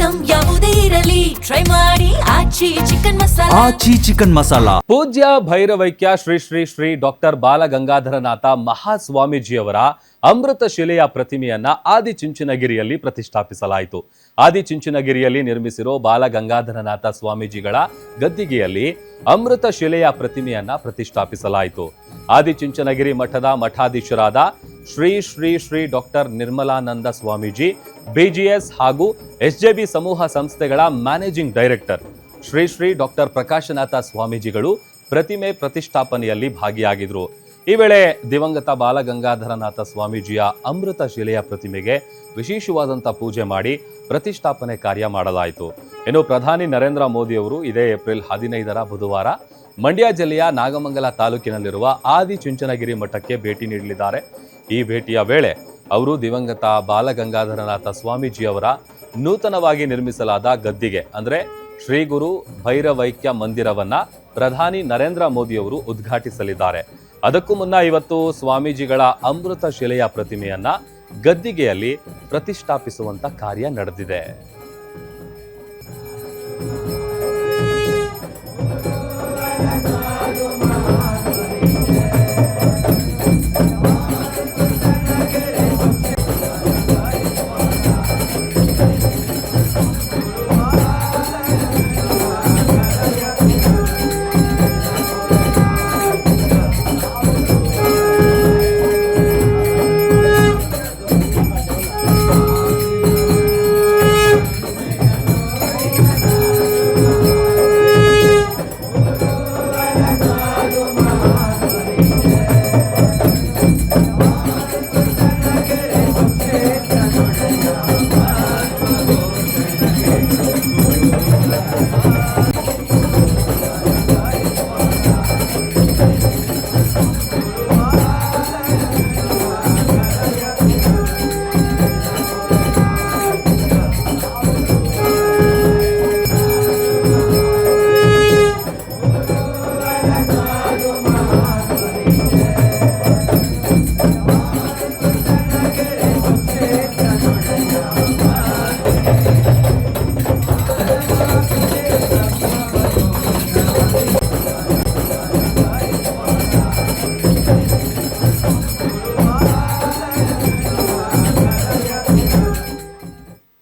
Item ಯಾವುದೇ ಇರಲಿ try ಮಾಡಿ ಆಚಿ ಚಿಕನ್ ಮಸಾಲಾ. ಆಚಿ ಚಿಕನ್ ಮಸಾಲಾ. ಪೂಜ್ಯ ಭೈರವೈಕ್ಯ ಶ್ರೀ ಶ್ರೀ ಶ್ರೀ ಡಾಕ್ಟರ್ ಬಾಲಗಂಗಾಧರನಾಥ ಮಹಾಸ್ವಾಮೀಜಿಯವರ ಅಮೃತ ಶಿಲೆಯ ಪ್ರತಿಮೆಯನ್ನ ಆದಿಚುಂಚನಗಿರಿಯಲ್ಲಿ ಪ್ರತಿಷ್ಠಾಪಿಸಲಾಯಿತು. ಆದಿಚುಂಚನಗಿರಿಯಲ್ಲಿ ನಿರ್ಮಿಸಿರೋ ಬಾಲಗಂಗಾಧರನಾಥ ಸ್ವಾಮೀಜಿಗಳ ಗದ್ದಿಗೆಯಲ್ಲಿ ಅಮೃತ ಶಿಲೆಯ ಪ್ರತಿಮೆಯನ್ನ ಪ್ರತಿಷ್ಠಾಪಿಸಲಾಯಿತು. ಆದಿಚುಂಚನಗಿರಿ ಮಠದ ಮಠಾಧೀಶರಾದ ಶ್ರೀ ಶ್ರೀ ಶ್ರೀ ಡಾಕ್ಟರ್ ನಿರ್ಮಲಾನಂದ ಸ್ವಾಮೀಜಿ, ಬಿಜಿಎಸ್ ಹಾಗೂ ಎಸ್ಜೆಬಿ ಸಮೂಹ ಸಂಸ್ಥೆಗಳ managing director Shri Shri doctor Prakashanatha ಸ್ವಾಮೀಜಿಗಳು ಪ್ರತಿಮೆ ಪ್ರತಿಷ್ಠಾಪನೆಯಲ್ಲಿ ಭಾಗಿಯಾಗಿದ್ರು. ಈ ವೇಳೆ ದಿವಂಗತ ಬಾಲಗಂಗಾಧರನಾಥ ಸ್ವಾಮೀಜಿಯ ಅಮೃತ ಶಿಲೆಯ ಪ್ರತಿಮೆಗೆ ವಿಶೇಷವಾದಂಥ ಪೂಜೆ ಮಾಡಿ ಪ್ರತಿಷ್ಠಾಪನೆ ಕಾರ್ಯ ಮಾಡಲಾಯಿತು. ಇನ್ನು ಪ್ರಧಾನಿ ನರೇಂದ್ರ ಮೋದಿ ಅವರು ಇದೇ ಏಪ್ರಿಲ್ 15 ಬುಧವಾರ ಮಂಡ್ಯ ಜಿಲ್ಲೆಯ ನಾಗಮಂಗಲ ತಾಲೂಕಿನಲ್ಲಿರುವ ಆದಿಚುಂಚನಗಿರಿ ಮಠಕ್ಕೆ ಭೇಟಿ ನೀಡಲಿದ್ದಾರೆ. ಈ ಭೇಟಿಯ ವೇಳೆ ಅವರು ದಿವಂಗತ ಬಾಲಗಂಗಾಧರನಾಥ ಸ್ವಾಮೀಜಿಯವರ ನೂತನವಾಗಿ ನಿರ್ಮಿಸಲಾದ ಗದ್ದಿಗೆ ಅಂದರೆ ಶ್ರೀ ಗುರು ಭೈರವೈಕ್ಯ ಮಂದಿರವನ್ನ ಪ್ರಧಾನಿ ನರೇಂದ್ರ ಮೋದಿಯವರು ಉದ್ಘಾಟಿಸಲಿದ್ದಾರೆ. ಅದಕ್ಕೂ ಮುನ್ನ ಇವತ್ತು ಸ್ವಾಮೀಜಿಗಳ ಅಮೃತ ಶಿಲೆಯ ಪ್ರತಿಮೆಯನ್ನ ಗದ್ದಿಗೆಯಲ್ಲಿ ಪ್ರತಿಷ್ಠಾಪಿಸುವಂತ ಕಾರ್ಯ ನಡೆದಿದೆ.